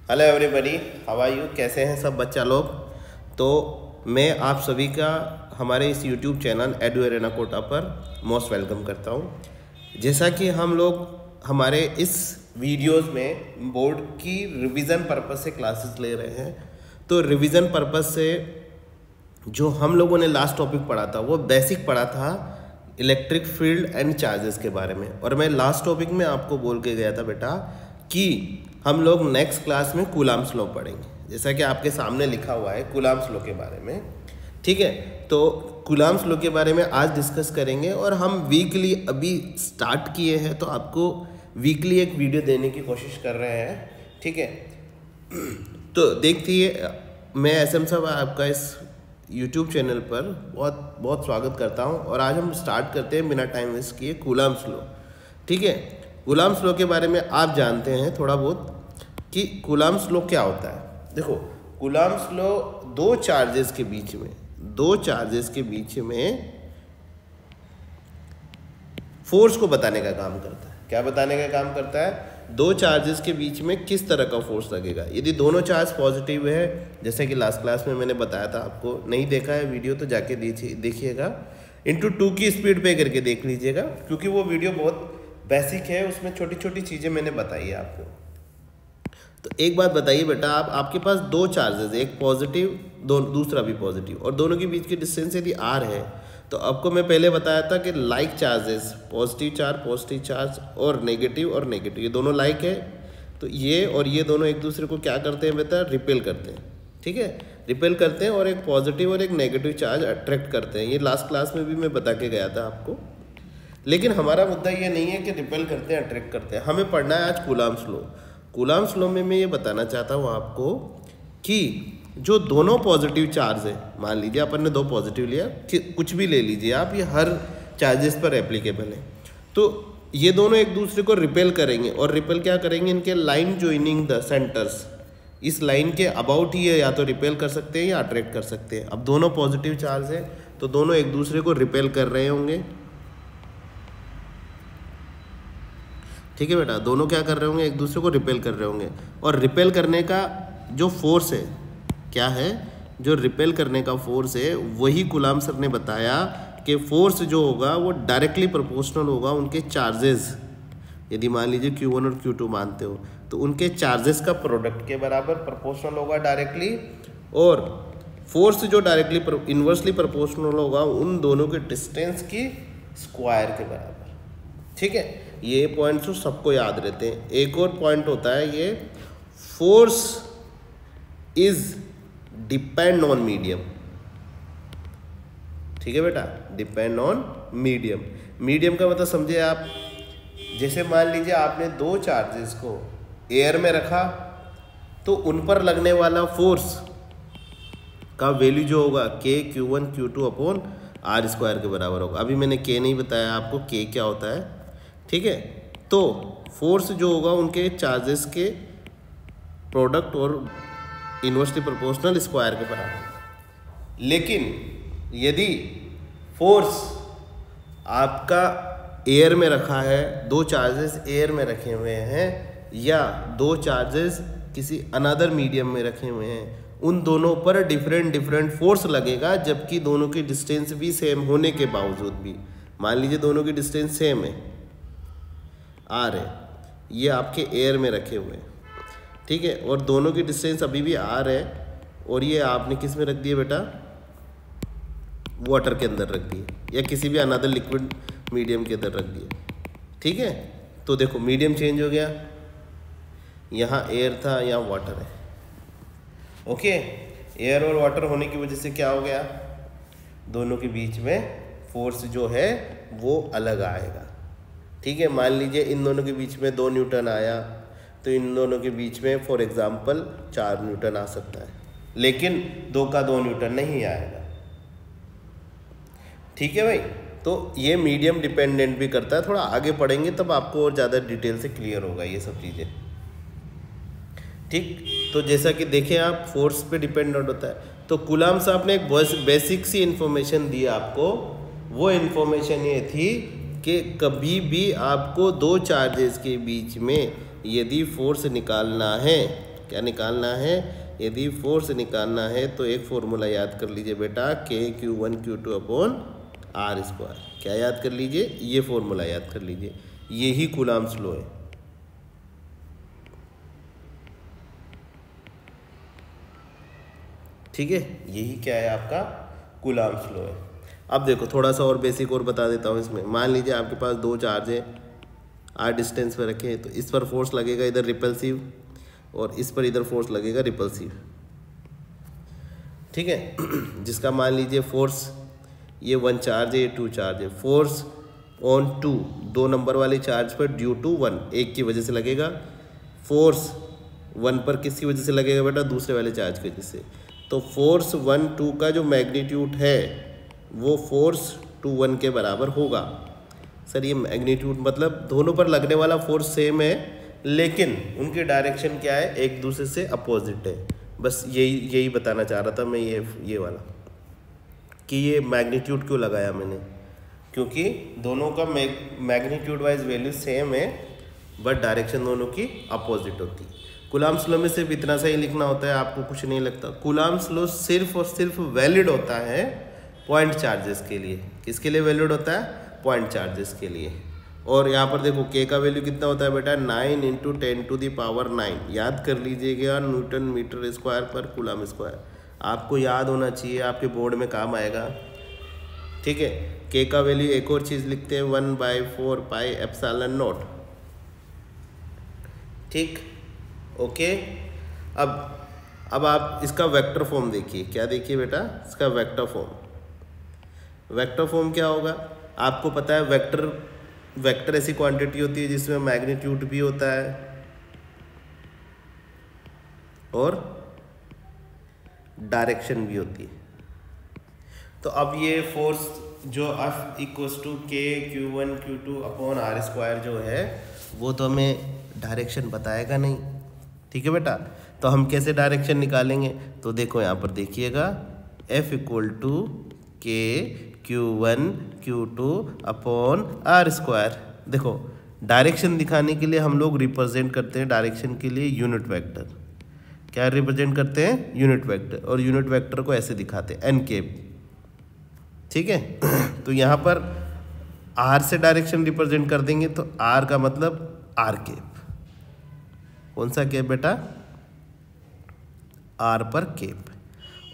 Hello everybody, how are you? कैसे हैं सब बच्चा लोग? तो मैं आप सभी का हमारे इस YouTube channel Edu Arena Kota पर मोस्ट वेलकम करता हूं। जैसा कि हम लोग हमारे इस वीडियोस में बोर्ड की रिवीजन पर्पस से क्लासेस ले रहे हैं, तो रिवीजन पर्पस से जो हम लोगों ने लास्ट टॉपिक पढ़ा था वो बेसिक पढ़ा था इलेक्ट्रिक फील्ड एंड चार्जेस के बारे में। और मैं लास्ट टॉपिक में आपको बोल के गया था बेटा कि हम लोग नेक्स्ट क्लास में कूलाम्स लॉ पढ़ेंगे, जैसा कि आपके सामने लिखा हुआ है कूलाम्स लॉ के बारे में। ठीक है, तो कूलाम्स लॉ के बारे में आज डिस्कस करेंगे। और हम वीकली अभी स्टार्ट किए हैं, तो आपको वीकली एक वीडियो देने की कोशिश कर रहे हैं। ठीक है, तो देखिए, मैं एसएम साहब आपका इस यूट्यूब चैनल पर बहुत बहुत स्वागत करता हूं। और आज हम स्टार्ट करते हैं बिना टाइम वेस्ट किए कूलाम्स लॉ। ठीक है, कूलाम्स लॉ के बारे में आप जानते हैं थोड़ा बहुत कि कूलाम्स लॉ क्या होता है। देखो, कूलाम्स लॉ दो चार्जेस के बीच में फोर्स को बताने का काम करता है। क्या बताने का काम करता है? दो चार्जेस के बीच में किस तरह का फोर्स लगेगा। यदि दोनों चार्ज पॉजिटिव है, जैसे कि लास्ट क्लास में मैंने बताया था, आपको नहीं देखा है वीडियो तो जाके देखिएगा, इंटू 2 की स्पीड पे करके देख लीजिएगा, क्योंकि वो वीडियो बहुत बेसिक है, उसमें छोटी छोटी चीज़ें मैंने बताई है आपको। तो एक बात बताइए बेटा, आपके पास दो चार्जेस, एक पॉजिटिव दूसरा भी पॉजिटिव, और दोनों के बीच की डिस्टेंस यदि आर है, तो आपको मैं पहले बताया था कि लाइक चार्जेस, पॉजिटिव चार्ज और नेगेटिव, ये दोनों लाइक है, तो ये और ये दोनों एक दूसरे को क्या करते हैं बेटा? रिपेल करते हैं। ठीक है, रिपेल करते हैं, और एक पॉजिटिव और एक नेगेटिव चार्ज अट्रैक्ट करते हैं। ये लास्ट क्लास में भी मैं बता के गया था आपको। लेकिन हमारा मुद्दा ये नहीं है कि रिपेल करते हैं अट्रैक्ट करते हैं, हमें पढ़ना है आज कूलाम्स लॉ। कूलाम्स लॉ में मैं ये बताना चाहता हूँ आपको कि जो दोनों पॉजिटिव चार्ज है, मान लीजिए अपन ने दो पॉजिटिव लिया, कुछ भी ले लीजिए आप, ये हर चार्जेस पर एप्लीकेबल है, तो ये दोनों एक दूसरे को रिपेल करेंगे। और रिपेल क्या करेंगे? इनके लाइन ज्वाइनिंग द सेंटर्स, इस लाइन के अबाउट ही है, या तो रिपेल कर सकते हैं या अट्रैक्ट कर सकते हैं। अब दोनों पॉजिटिव चार्ज है, तो दोनों एक दूसरे को रिपेल कर रहे होंगे। ठीक है बेटा, दोनों क्या कर रहे होंगे? एक दूसरे को रिपेल कर रहे होंगे। और रिपेल करने का जो फोर्स है, क्या है? जो रिपेल करने का फोर्स है, वही कूलाम सर ने बताया कि फोर्स जो होगा वो डायरेक्टली प्रोपोर्शनल होगा उनके चार्जेस। यदि मान लीजिए Q1 और Q2 मानते हो, तो उनके चार्जेस का प्रोडक्ट के बराबर प्रोपोर्शनल होगा डायरेक्टली, और फोर्स जो डायरेक्टली इन्वर्सली प्रोपोर्शनल होगा उन दोनों के डिस्टेंस की स्क्वायर के बराबर। ठीक है, ये पॉइंट्स तो सबको याद रहते हैं। एक और पॉइंट होता है ये, force is depend on medium. ठीक है बेटा, डिपेंड ऑन मीडियम। मीडियम का मतलब समझे आप, जैसे मान लीजिए आपने दो चार्जेस को एयर में रखा, तो उन पर लगने वाला फोर्स का वैल्यू जो होगा Q1 Q2 upon R square के बराबर होगा। अभी मैंने K नहीं बताया आपको K क्या होता है। ठीक है, तो फोर्स जो होगा उनके चार्जेस के प्रोडक्ट और इन्वर्सली प्रोपोर्शनल स्क्वायर के बराबर। लेकिन यदि फोर्स आपका एयर में रखा है, दो चार्जेस एयर में रखे हुए हैं, या दो चार्जेस किसी अनदर मीडियम में रखे हुए हैं, उन दोनों पर डिफरेंट फोर्स लगेगा, जबकि दोनों की डिस्टेंस भी सेम होने के बावजूद भी। मान लीजिए दोनों की डिस्टेंस सेम है, आर है, ये आपके एयर में रखे हुए हैं। ठीक है, और दोनों की डिस्टेंस अभी भी आर है, और ये आपने किस में रख दिए बेटा? वाटर के अंदर रख दिए, या किसी भी अनदर लिक्विड मीडियम के अंदर रख दिए। ठीक है, तो देखो मीडियम चेंज हो गया, यहाँ एयर था, यहाँ वाटर है। ओके, एयर और वाटर होने की वजह से क्या हो गया? दोनों के बीच में फोर्स जो है वो अलग आएगा। ठीक है, मान लीजिए इन दोनों के बीच में 2 न्यूटन आया, तो इन दोनों के बीच में फॉर एग्जांपल 4 न्यूटन आ सकता है, लेकिन 2 का 2 न्यूटन नहीं आएगा। ठीक है भाई, तो ये मीडियम डिपेंडेंट भी करता है। थोड़ा आगे पढ़ेंगे तब आपको और ज़्यादा डिटेल से क्लियर होगा ये सब चीज़ें। ठीक, तो जैसा कि देखें आप, फोर्स पे डिपेंडेंट होता है। तो कूलाम साहब ने एक बेसिक सी इन्फॉर्मेशन दी आपको। वो इन्फॉर्मेशन ये थी कि कभी भी आपको दो चार्जेस के बीच में यदि फोर्स निकालना है, क्या निकालना है? यदि फोर्स निकालना है तो एक फॉर्मूला याद कर लीजिए बेटा, KQ1 Q2 upon R square. क्या याद कर लीजिए? ये फॉर्मूला याद कर लीजिए, यही कूलम्ब्स लॉ है। ठीक है, यही क्या है आपका कूलम्ब्स लॉ है। अब देखो थोड़ा सा और बेसिक और बता देता हूँ इसमें। मान लीजिए आपके पास दो चार्ज है, आर डिस्टेंस पर रखे, तो इस पर फोर्स लगेगा इधर रिपल्सिव, और इस पर इधर फोर्स लगेगा रिपल्सिव। ठीक है, जिसका मान लीजिए फोर्स ये 1 चार्ज है, ये 2 चार्ज है। फोर्स ऑन 2, 2 नंबर वाले चार्ज पर ड्यू टू 1, एक की वजह से लगेगा। फोर्स 1 पर किसकी वजह से लगेगा बेटा? दूसरे वाले चार्ज की वजह से। तो फोर्स 1 2 का जो मैग्नीट्यूड है वो फोर्स 2 1 के बराबर होगा। सर ये मैग्नीट्यूड मतलब दोनों पर लगने वाला फोर्स सेम है, लेकिन उनकी डायरेक्शन क्या है? एक दूसरे से अपोजिट है। बस यही बताना चाह रहा था मैं, ये वाला कि ये मैग्नीट्यूड क्यों लगाया मैंने, क्योंकि दोनों का मैग्नीट्यूड वाइज वैल्यू सेम है, बट डायरेक्शन दोनों की अपोजिट होती है। कूलम्ब्स लॉ में सिर्फ इतना सा ही लिखना होता है, आपको कुछ नहीं लगता। कूलम्ब्स लॉ सिर्फ और सिर्फ वैलिड होता है पॉइंट चार्जेस के लिए। किसके लिए वैलिड होता है? पॉइंट चार्जेस के लिए। और यहाँ पर देखो K का वैल्यू कितना होता है बेटा? 9 × 10⁹ याद कर लीजिएगा, न्यूटन मीटर स्क्वायर पर कूलम्ब स्क्वायर। आपको याद होना चाहिए, आपके बोर्ड में काम आएगा। ठीक है, K का वैल्यू एक और चीज़ लिखते हैं 1/4πε0। ठीक, ओके। अब आप इसका वेक्टर फॉर्म देखिए। क्या देखिए बेटा? इसका वेक्टर फॉर्म। वेक्टर फॉर्म क्या होगा? आपको पता है वेक्टर ऐसी क्वांटिटी होती है जिसमें मैग्नीट्यूड भी होता है और डायरेक्शन भी होती है। तो अब ये फोर्स जो F = KQ1 Q2 upon R square जो है वो तो हमें डायरेक्शन बताएगा नहीं। ठीक है बेटा, तो हम कैसे डायरेक्शन निकालेंगे? तो देखो यहाँ पर देखिएगा, F = KQ1 Q2 upon R square. देखो डायरेक्शन दिखाने के लिए हम लोग रिप्रेजेंट करते हैं डायरेक्शन के लिए यूनिट वेक्टर। क्या रिप्रेजेंट करते हैं? Unit vector. और यूनिट वेक्टर को ऐसे दिखाते हैं n। ठीक है, तो यहाँ पर r से डायरेक्शन रिप्रेजेंट कर देंगे, तो r का मतलब r। कौन सा कैप बेटा? r पर कैप।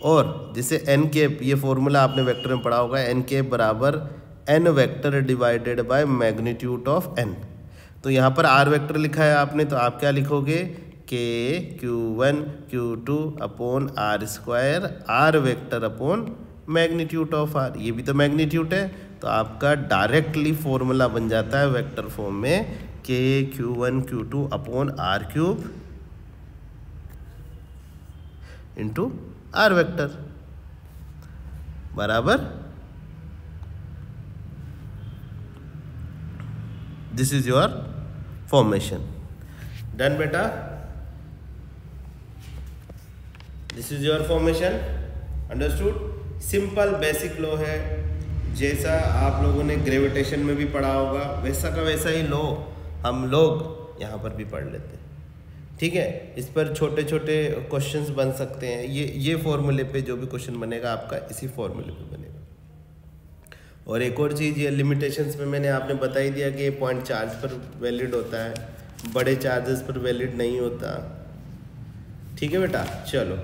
और जैसे n कैप, ये फॉर्मूला आपने वेक्टर में पढ़ा होगा, n कैप बराबर n vector divided by magnitude of n। तो यहाँ पर r वेक्टर लिखा है आपने, तो आप क्या लिखोगे? KQ1 Q2 upon R square, r vector upon magnitude of r। ये भी तो मैग्नीट्यूड है, तो आपका डायरेक्टली फॉर्मूला बन जाता है वेक्टर फॉर्म में KQ1 Q2 upon r³ into R vector बराबर, this is your formation. Done बेटा, this is your formation. Understood? Simple basic law है, जैसा आप लोगों ने ग्रेविटेशन में भी पढ़ा होगा वैसा का वैसा ही लॉ हम लोग यहाँ पर भी पढ़ लेते हैं। ठीक है, इस पर छोटे छोटे क्वेश्चंस बन सकते हैं। ये फॉर्मूले पे जो भी क्वेश्चन बनेगा आपका इसी फॉर्मूले पे बनेगा। और एक और चीज़, ये लिमिटेशंस में मैंने आपने बता ही दिया कि ये पॉइंट चार्ज पर वैलिड होता है, बड़े चार्जेस पर वैलिड नहीं होता। ठीक है बेटा, चलो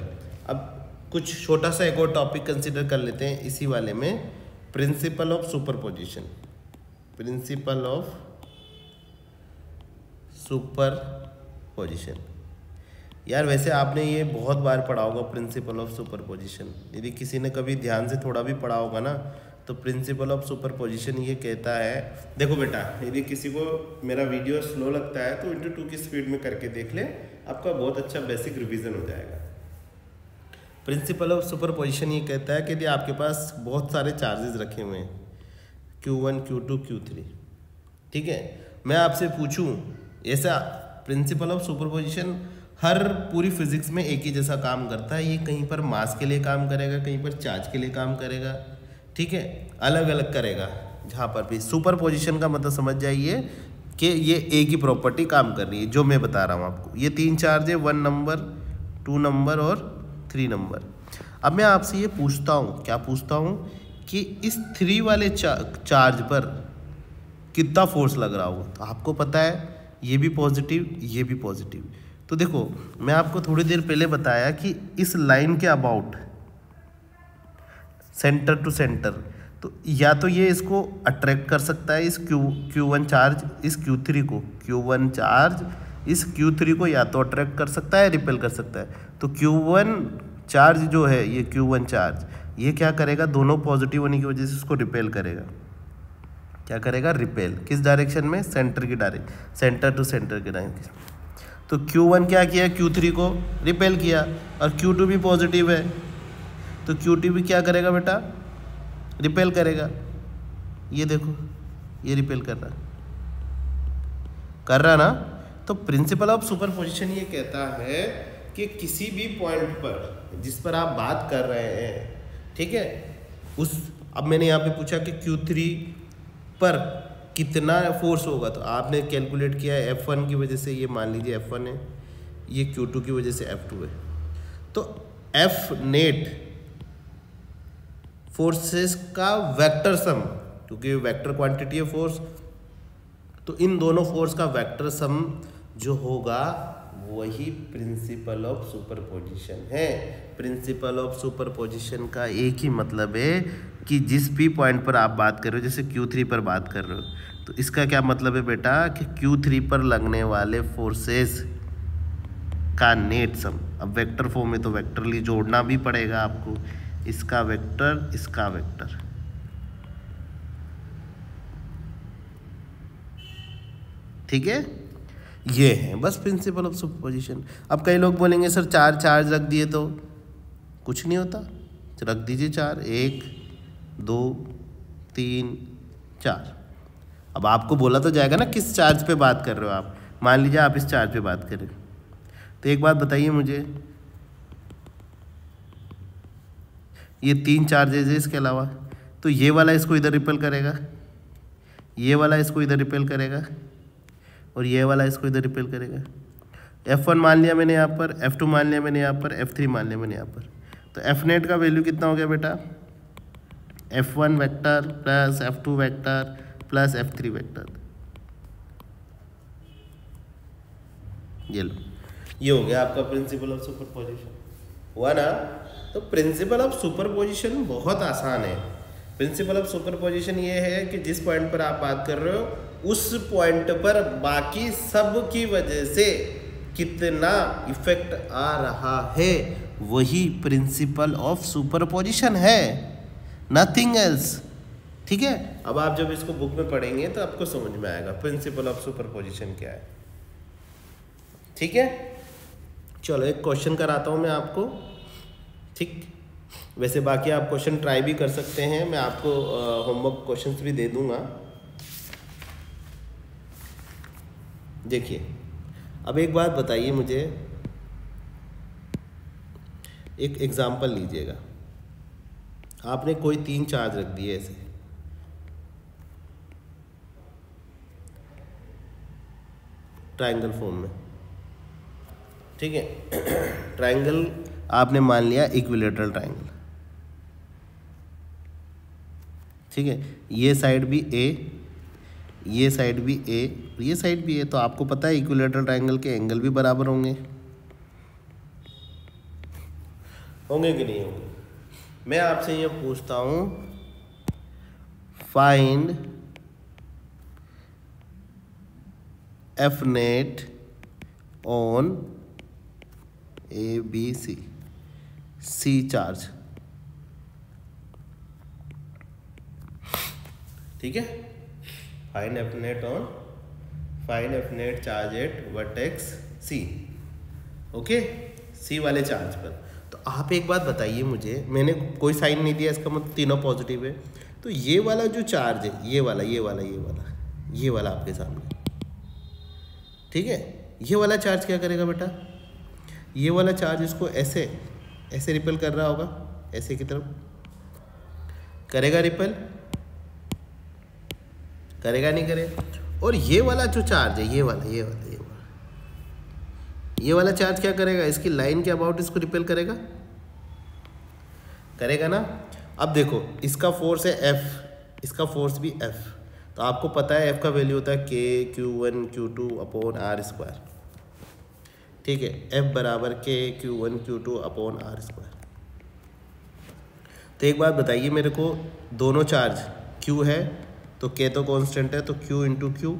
अब कुछ छोटा सा एक और टॉपिक कंसिडर कर लेते हैं इसी वाले में, principle of superposition. Principle of superposition. यार वैसे आपने ये बहुत बार पढ़ा होगा प्रिंसिपल ऑफ सुपरपोजिशन। यदि किसी ने कभी ध्यान से थोड़ा भी पढ़ा होगा ना, तो प्रिंसिपल ऑफ सुपरपोजिशन ये कहता है, देखो बेटा यदि किसी को मेरा वीडियो स्लो लगता है तो × 2 की स्पीड में करके देख ले, आपका बहुत अच्छा बेसिक रिवीजन हो जाएगा। प्रिंसिपल ऑफ सुपरपोजिशन ये कहता है कि यदि आपके पास बहुत सारे चार्जेस रखे हुए हैं Q1 Q2 Q3, ठीक है, मैं आपसे पूछूं, ऐसा प्रिंसिपल ऑफ सुपरपोजिशन हर पूरी फिजिक्स में एक ही जैसा काम करता है। ये कहीं पर मास के लिए काम करेगा, कहीं पर चार्ज के लिए काम करेगा। ठीक है, अलग अलग करेगा। जहाँ पर भी सुपरपोजिशन का मतलब समझ जाइए कि ये एक ही प्रॉपर्टी काम कर रही है, जो मैं बता रहा हूँ आपको। ये 3 चार्ज है, 1 नंबर 2 नंबर और 3 नंबर। अब मैं आपसे ये पूछता हूँ, क्या पूछता हूँ कि इस 3 वाले चार्ज पर कितना फोर्स लग रहा होगा। तो आपको पता है ये भी पॉजिटिव, ये भी पॉजिटिव। तो देखो मैं आपको थोड़ी देर पहले बताया कि इस लाइन के अबाउट सेंटर टू सेंटर, तो या तो ये इसको अट्रैक्ट कर सकता है, इस Q1 चार्ज इस Q3 को, Q1 चार्ज इस Q3 को या तो अट्रैक्ट कर सकता है, रिपेल कर सकता है। तो Q1 चार्ज जो है, ये Q1 चार्ज ये क्या करेगा, दोनों पॉजिटिव होने की वजह से इसको रिपेल करेगा। क्या करेगा, रिपेल। किस डायरेक्शन में, सेंटर की डायरेक्शन, सेंटर टू सेंटर की डायरेक्शन। तो Q1 क्या किया, Q3 को रिपेल किया, और Q2 भी पॉजिटिव है, तो Q2 भी क्या करेगा बेटा, रिपेल करेगा। ये देखो ये रिपेल कर रहा ना। तो प्रिंसिपल ऑफ सुपरपोजिशन ये कहता है कि किसी भी पॉइंट पर जिस पर आप बात कर रहे हैं, ठीक है, उस, अब मैंने यहाँ पे पूछा कि Q3 पर कितना फोर्स होगा, तो आपने कैलकुलेट किया है F1 की वजह से, ये मान लीजिए F1 है, ये Q2 की वजह से F2 है। तो F नेट फोर्सेस का वेक्टर सम, क्योंकि वेक्टर क्वांटिटी है फोर्स, तो इन दोनों फोर्स का वेक्टर सम जो होगा वही प्रिंसिपल ऑफ सुपरपोजिशन है। प्रिंसिपल ऑफ सुपरपोजिशन का एक ही मतलब है कि जिस भी पॉइंट पर आप बात कर रहे हो, जैसे Q3 पर बात कर रहे हो, तो इसका क्या मतलब है बेटा कि Q3 पर लगने वाले फोर्सेस का नेट सम। अब वेक्टर फॉर्म में तो वेक्टरली जोड़ना भी पड़ेगा आपको, इसका वेक्टर, इसका वेक्टर, ठीक है। ये है बस प्रिंसिपल ऑफ सुपरपोजिशन। अब कई लोग बोलेंगे सर 4 चार्ज रख दिए तो कुछ नहीं होता, रख दीजिए 4, 1 2 3 4। अब आपको बोला तो जाएगा ना किस चार्ज पे बात कर रहे हो आप। मान लीजिए आप इस चार्ज पे बात करें, तो एक बात बताइए मुझे, ये 3 चार्जेस है इसके अलावा, तो ये वाला इसको इधर रिपेल करेगा, ये वाला इसको इधर रिपेल करेगा, और ये वाला इसको इधर रिपेल करेगा। F1 मान लिया मैंने यहाँ पर, F2 मान लिया मैंने यहाँ पर, F3 मान लिया मैंने यहाँ पर। तो F नेट का वैल्यू कितना हो गया बेटा, F1 vector plus F2 vector plus F3 vector. ये लो, ये हो गया आपका प्रिंसिपल ऑफ सुपरपोजिशन, हुआ ना। तो प्रिंसिपल ऑफ सुपरपोजिशन बहुत आसान है। प्रिंसिपल ऑफ सुपरपोजिशन ये है कि जिस पॉइंट पर आप बात कर रहे हो उस पॉइंट पर बाकी सब की वजह से कितना इफेक्ट आ रहा है, वही प्रिंसिपल ऑफ सुपरपोजिशन है, नथिंग एल्स, ठीक है। अब आप जब इसको बुक में पढ़ेंगे तो आपको समझ में आएगा प्रिंसिपल ऑफ सुपरपोजिशन क्या है, ठीक है। चलो एक क्वेश्चन कराता हूँ मैं आपको, ठीक। वैसे बाकी आप क्वेश्चन ट्राई भी कर सकते हैं, मैं आपको होमवर्क क्वेश्चंस भी दे दूंगा। देखिए अब एक बात बताइए मुझे, एक एग्जांपल लीजिएगा। आपने कोई 3 चार्ज रख दिए ऐसे, ट्रायंगल फॉर्म में, ठीक है। ट्रायंगल आपने मान लिया इक्विलेटरल ट्रायंगल, ठीक है। ये साइड भी A, ये साइड भी A, ये साइड भी A, तो आपको पता है इक्विलेटरल ट्रायंगल के एंगल भी बराबर होंगे, होंगे कि नहीं होंगे। मैं आपसे ये पूछता हूँ, find F net on ABC C charge, ठीक है। Find F net on, find F net charge at vertex C, okay, C वाले चार्ज पर। तो आप एक बात बताइए मुझे, मैंने कोई साइन नहीं दिया, इसका मतलब तीनों पॉजिटिव है। तो ये वाला जो चार्ज है, ये वाला ये वाला ये वाला ये वाला आपके सामने, ठीक है। ये वाला चार्ज क्या करेगा बेटा, ये वाला चार्ज इसको ऐसे ऐसे रिपेल कर रहा होगा, ऐसे की तरफ करेगा, रिपेल करेगा नहीं करेगा। और ये वाला जो चार्ज है, ये वाला ये वाला चार्ज क्या करेगा, इसकी लाइन के अबाउट इसको रिपेल करेगा, करेगा ना। अब देखो इसका फोर्स है F, इसका फोर्स भी F, तो आपको पता है F का वैल्यू होता है KQ1 Q2 upon R square, ठीक है। F बराबर KQ1 Q2 upon R square. तो एक बात बताइए मेरे को, दोनों चार्ज Q है तो K तो कांस्टेंट है, तो Q into Q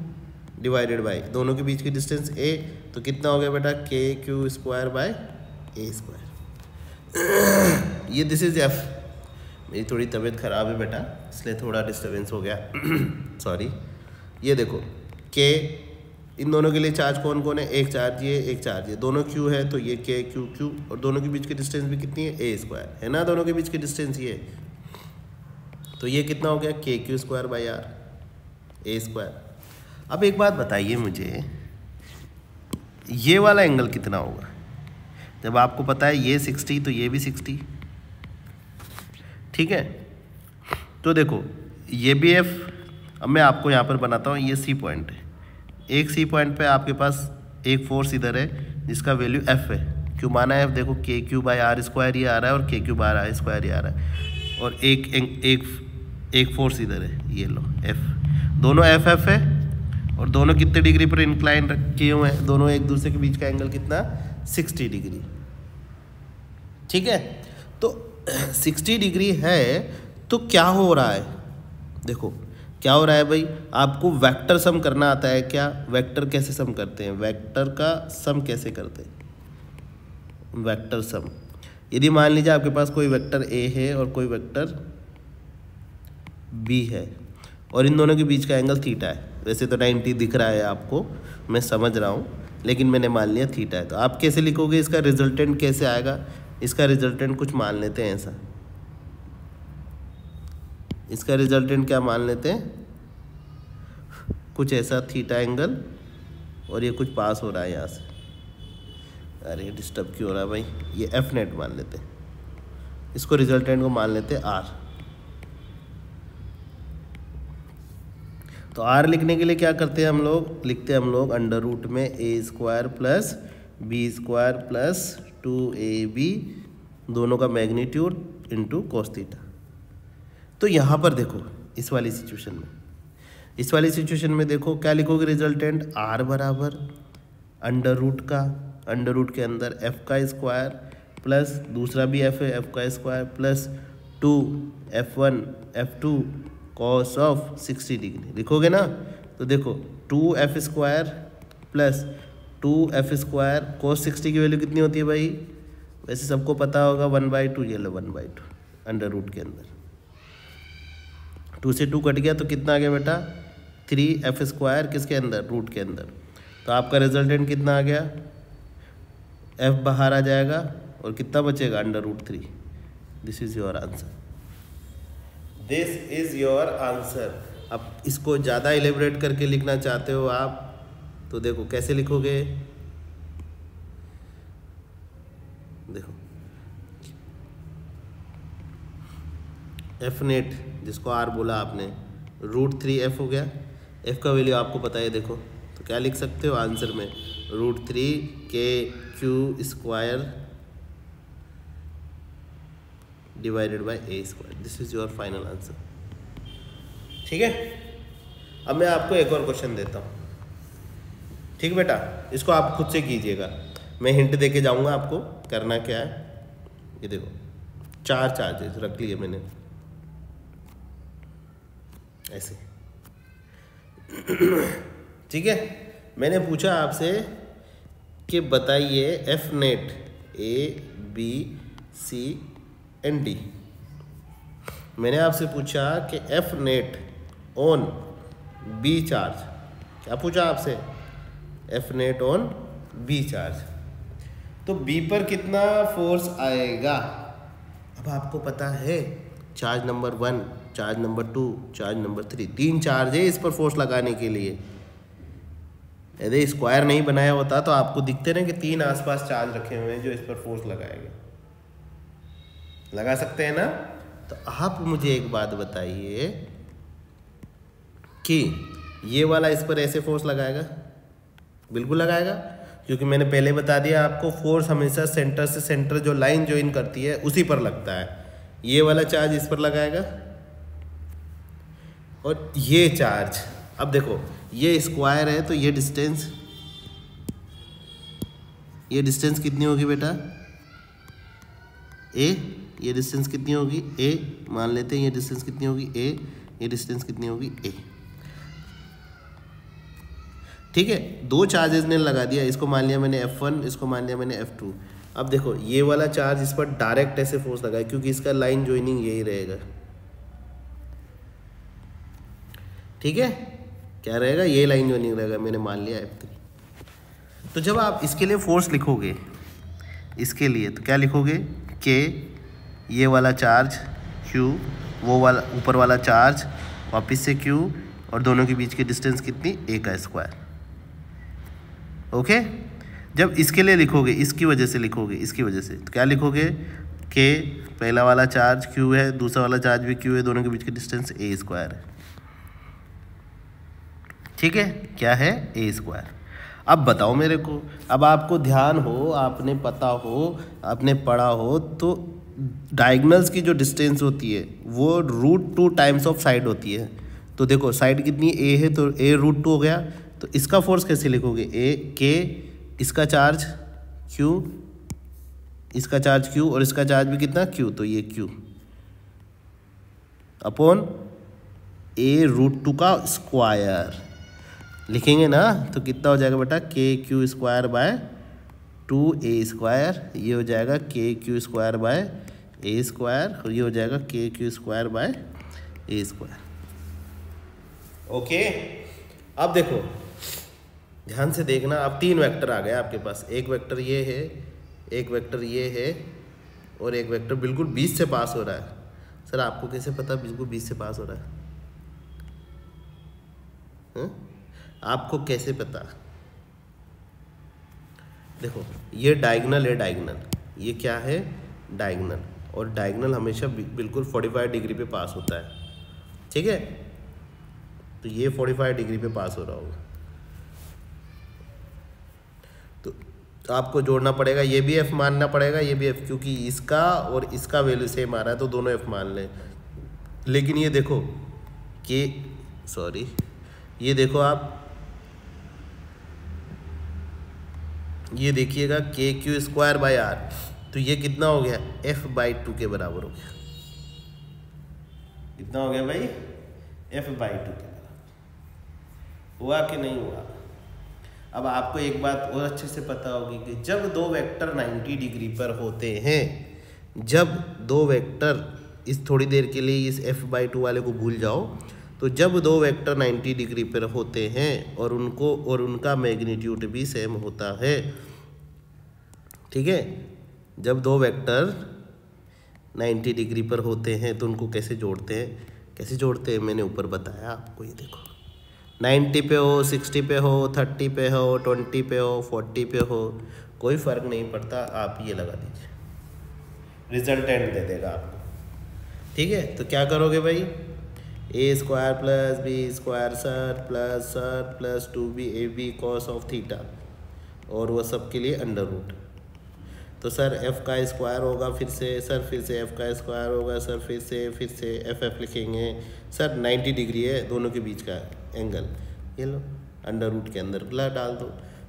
divided by दोनों के बीच की डिस्टेंस A, तो कितना हो गया बेटा KQ square by A square. ये दिस इज F। मेरी थोड़ी तबीयत ख़राब है बेटा, इसलिए थोड़ा डिस्टर्बेंस हो गया सॉरी। ये देखो K, इन दोनों के लिए चार्ज कौन कौन है, एक चार्ज ये, एक चार्ज ये, दोनों Q है तो ये KQ, और दोनों के बीच की डिस्टेंस भी कितनी है A स्क्वायर है ना, दोनों के बीच की डिस्टेंस ये, तो ये कितना हो गया KQ square by R A square. अब एक बात बताइए मुझे, ये वाला एंगल कितना होगा, जब आपको पता है ये 60 तो ये भी 60, ठीक है। तो देखो ये भी F, अब मैं आपको यहाँ पर बनाता हूँ, ये C पॉइंट है, एक C पॉइंट पे आपके पास एक फोर्स इधर है जिसका वैल्यू F है, क्यों माना है F, देखो KQ बाई R स्क्वायर ये आ रहा है और KQ बाई R स्क्वायर ये आ रहा है, और एक फोर्स इधर है, ये लो F, दोनों F है, और दोनों कितने डिग्री पर इंक्लाइन किए हुए हैं, दोनों एक दूसरे के बीच का एंगल कितना 60 डिग्री, ठीक है। तो 60 डिग्री है तो क्या हो रहा है, देखो क्या हो रहा है भाई, आपको वेक्टर सम करना आता है क्या, वेक्टर कैसे सम करते हैं, वेक्टर का सम कैसे करते हैं, वेक्टर सम, यदि मान लीजिए आपके पास कोई वेक्टर A है और कोई वेक्टर B है, और इन दोनों के बीच का एंगल थीटा है, वैसे तो 90 दिख रहा है आपको, मैं समझ रहा हूँ, लेकिन मैंने मान लिया थीटा है, तो आप कैसे लिखोगे, इसका रिजल्टेंट कैसे आएगा, इसका रिजल्टेंट कुछ मान लेते हैं ऐसा, इसका रिजल्टेंट क्या मान लेते हैं, कुछ ऐसा थीटा एंगल, और ये कुछ पास हो रहा है यहाँ से, अरे डिस्टर्ब क्यों हो रहा है भाई, ये F नेट मान लेते हैं, इसको रिजल्टेंट को मान लेते हैं R। तो R लिखने के लिए क्या करते हैं हम लोग, लिखते हैं हम लोग अंडर रूट में A square plus B square plus 2AB, दोनों का मैग्नीट्यूड इंटू कोस थीटा। तो यहाँ पर देखो इस वाली सिचुएशन में देखो क्या लिखोगे, रिजल्टेंट R बराबर अंडर रूट के अंदर F का स्क्वायर प्लस दूसरा भी F है F का square plus 2F1 F2 cos of 60 degree लिखोगे ना। तो देखो 2F square plus 2F square cos 60 की वैल्यू कितनी होती है भाई, वैसे सबको पता होगा 1/2, ये लो 1/2 अंडर रूट के अंदर, 2 से 2 कट गया तो कितना आ गया बेटा 3F स्क्वायर किसके अंदर, रूट के अंदर। तो आपका रिजल्टेंट कितना आ गया, F बाहर आ जाएगा और कितना बचेगा under root 3। This is your answer, this is your answer. अब इसको ज़्यादा एलिब्रेट करके लिखना चाहते हो आप तो देखो कैसे लिखोगे, देखो F नेट जिसको R बोला आपने, √3F हो गया, F का वैल्यू आपको पता है, देखो तो क्या लिख सकते हो आंसर में, √3KQ square divided by A square. This is your final answer, ठीक है। अब मैं आपको एक और क्वेश्चन देता हूँ, ठीक बेटा, इसको आप खुद से कीजिएगा, मैं हिंट दे के जाऊँगा आपको करना क्या है। ये देखो 4 चार्जेस रख लिए मैंने ऐसे, ठीक है। मैंने पूछा आपसे कि बताइए F net A B C and D। मैंने आपसे पूछा कि F net on B charge, क्या पूछा आपसे, F net on B charge, तो B पर कितना फोर्स आएगा। अब आपको पता है charge number 1, charge number 2, charge number 3, 3 charge है इस पर फोर्स लगाने के लिए। यदि स्क्वायर नहीं बनाया होता तो आपको दिखते ना कि 3 आसपास चार्ज रखे हुए हैं जो इस पर फोर्स लगाएंगे, लगा सकते हैं ना। तो आप मुझे एक बात बताइए कि ये वाला इस पर ऐसे फोर्स लगाएगा, बिल्कुल लगाएगा, क्योंकि मैंने पहले बता दिया आपको, फोर्स हमेशा सेंटर से सेंटर जो लाइन ज्वाइन करती है उसी पर लगता है। ये वाला चार्ज इस पर लगाएगा और ये चार्ज, अब देखो ये स्क्वायर है तो ये डिस्टेंस कितनी होगी बेटा, ए। ये डिस्टेंस कितनी होगी, ए। मान लेते हैं ये डिस्टेंस कितनी होगी, ए। ये डिस्टेंस कितनी होगी, ए। ठीक है, दो चार्जेस ने लगा दिया, इसको मान लिया मैंने F1, इसको मान लिया मैंने F2। अब देखो ये वाला चार्ज इस पर डायरेक्ट ऐसे फोर्स लगा है क्योंकि इसका लाइन ज्वाइनिंग यही रहेगा। ठीक है, क्या रहेगा, ये लाइन ज्वाइनिंग रहेगा, मैंने मान लिया F3। तो जब आप इसके लिए फोर्स लिखोगे, इसके लिए तो क्या लिखोगे, के ये वाला चार्ज Q, वो वाला ऊपर वाला चार्ज वापस से Q, और दोनों के बीच की डिस्टेंस कितनी, a का स्क्वायर। ओके, जब इसके लिए लिखोगे, इसकी वजह से लिखोगे, इसकी वजह से तो क्या लिखोगे, के पहला वाला चार्ज Q है, दूसरा वाला चार्ज भी Q है, दोनों के बीच की डिस्टेंस a स्क्वायर है। ठीक है, क्या है, a स्क्वायर। अब बताओ मेरे को, अब आपको ध्यान हो, आपने पता हो, आपने पढ़ा हो, तो डायगोनल्स की जो डिस्टेंस होती है वो √2 टाइम्स ऑफ साइड होती है। तो देखो साइड कितनी a है, तो a √2 हो गया। तो इसका फोर्स कैसे लिखोगे, a k, इसका चार्ज q, इसका चार्ज q, और इसका चार्ज भी कितना q, तो ये q अपॉन a √2 का स्क्वायर लिखेंगे ना, तो कितना हो जाएगा बेटा, के Q square by 2a square. ये हो जाएगा के Q square by a square, और ये हो जाएगा के Q square by a square. Okay, अब देखो ध्यान से देखना, अब 3 वेक्टर आ गए आपके पास। एक वेक्टर ये है, एक वेक्टर ये है, और एक वेक्टर बिल्कुल 20 से पास हो रहा है। सर आपको कैसे पता बिल्कुल 20 से पास हो रहा है? आपको कैसे पता? देखो ये डायगोनल है, डायगोनल ये क्या है, डायगोनल, और डायगोनल हमेशा बिल्कुल 45 डिग्री पे पास होता है। ठीक है, तो ये 45 डिग्री पे पास हो रहा होगा, तो आपको जोड़ना पड़ेगा, ये भी f मानना पड़ेगा, ये भी f, क्योंकि इसका और इसका वैल्यू सेम आ रहा है तो दोनों f मान लें। लेकिन ये देखो कि सॉरी, ये देखो आप, ये देखिएगा के क्यू स्क्वायर बाय आर, तो ये कितना हो गया, f/2 के बराबर हो गया। कितना हो गया भाई, f/2 के बराबर। हुआ कि नहीं हुआ? अब आपको एक बात और अच्छे से पता होगी कि जब दो वेक्टर 90 डिग्री पर होते हैं, जब दो वेक्टर, इस थोड़ी देर के लिए इस f/2 वाले को भूल जाओ, तो जब दो वेक्टर 90 डिग्री पर होते हैं और उनका मैग्नीट्यूड भी सेम होता है। ठीक है, जब दो वेक्टर 90 डिग्री पर होते हैं तो उनको कैसे जोड़ते हैं, मैंने ऊपर बताया आपको। ये देखो 90 पे हो, 60 पे हो, 30 पे हो, 20 पे हो, 40 पे हो, कोई फ़र्क नहीं पड़ता, आप ये लगा दीजिए, रिजल्टेंट दे देगा आपको। ठीक है, तो क्या करोगे भाई, a square plus b square sir plus 2b cos of theta, और वो सब के लिए अंडर रूट। तो सर f का स्क्वायर होगा, फिर से f का स्क्वायर होगा, सर फिर से f लिखेंगे। सर 90 डिग्री है दोनों के बीच का एंगल, ये लो अंडर रूट के अंदर डाल दो,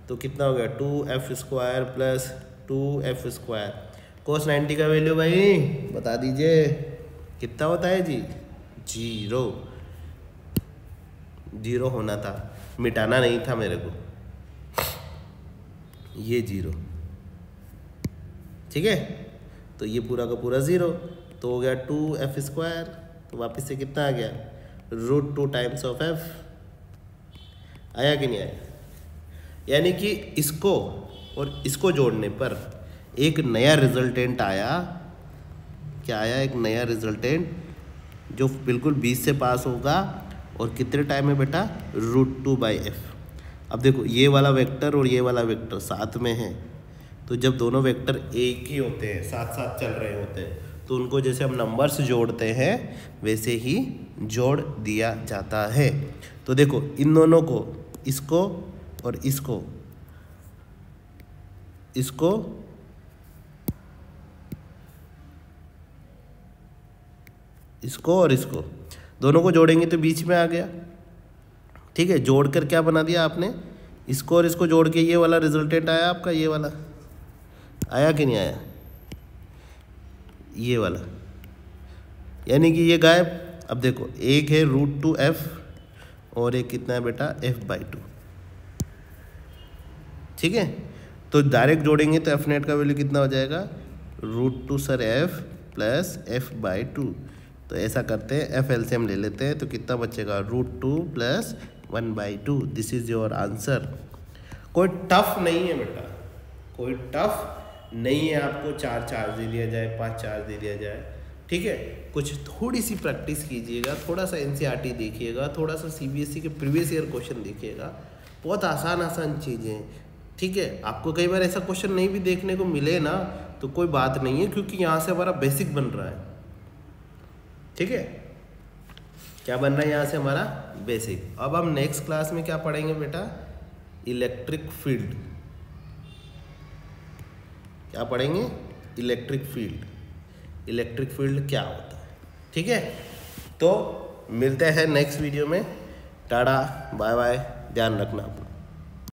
तो कितना हो गया, 2f square plus 2f square. cos 90 का वैल्यू भाई बता दीजिए कितना होता है जी, 0 होना था, मिटाना नहीं था मेरे को, ये 0। ठीक है, तो ये पूरा का पूरा 0, तो हो गया 2f स्क्वायर, तो वापस से कितना आ गया, √2 टाइम्स ऑफ f। आया कि नहीं आया? यानी कि इसको और इसको जोड़ने पर एक नया रिजल्टेंट आया। क्या आया, एक नया रिजल्टेंट जो बिल्कुल 20 से पास होगा, और कितने टाइम में बेटा, √2/f। अब देखो ये वाला वेक्टर और ये वाला वेक्टर साथ में है, तो जब दोनों वेक्टर एक ही होते हैं, साथ साथ चल रहे होते हैं, तो उनको जैसे हम नंबर्स जोड़ते हैं वैसे ही जोड़ दिया जाता है। तो देखो इन दोनों को, इसको और इसको इसको और इसको दोनों को जोड़ेंगे तो बीच में आ गया। ठीक है, जोड़कर क्या बना दिया आपने, इसको और इसको जोड़ के ये वाला रिजल्टेंट आया आपका, ये वाला आया कि नहीं आया, ये वाला, यानी कि ये गायब। अब देखो एक है √2f और एक कितना है बेटा f/2। ठीक है, तो डायरेक्ट जोड़ेंगे तो एफ नेट का वैल्यू कितना हो जाएगा, √2 सर f प्लस f/2। तो ऐसा करते हैं, एफ एलसीएम ले लेते हैं, तो कितना बचेगा, √2 plus 1/2। This is your answer. कोई टफ नहीं है बेटा, कोई टफ नहीं है। आपको 4 चार्ज दे दिया जाए, 5 चार्ज दे दिया जाए, ठीक है, कुछ थोड़ी सी प्रैक्टिस कीजिएगा, थोड़ा सा एनसीईआरटी देखिएगा, थोड़ा सा सीबीएसई के प्रीवियस ईयर क्वेश्चन देखिएगा, बहुत आसान चीज़ें। ठीक है, आपको कई बार ऐसा क्वेश्चन नहीं भी देखने को मिले ना तो कोई बात नहीं है, क्योंकि यहाँ से हमारा बेसिक बन रहा है। ठीक है, क्या बन रहा है यहाँ से हमारा बेसिक। अब हम नेक्स्ट क्लास में क्या पढ़ेंगे बेटा, इलेक्ट्रिक फील्ड। क्या पढ़ेंगे, इलेक्ट्रिक फील्ड। इलेक्ट्रिक फील्ड क्या होता है। ठीक है, तो मिलते हैं नेक्स्ट वीडियो में। टाटा बाय बाय, ध्यान रखना अपना।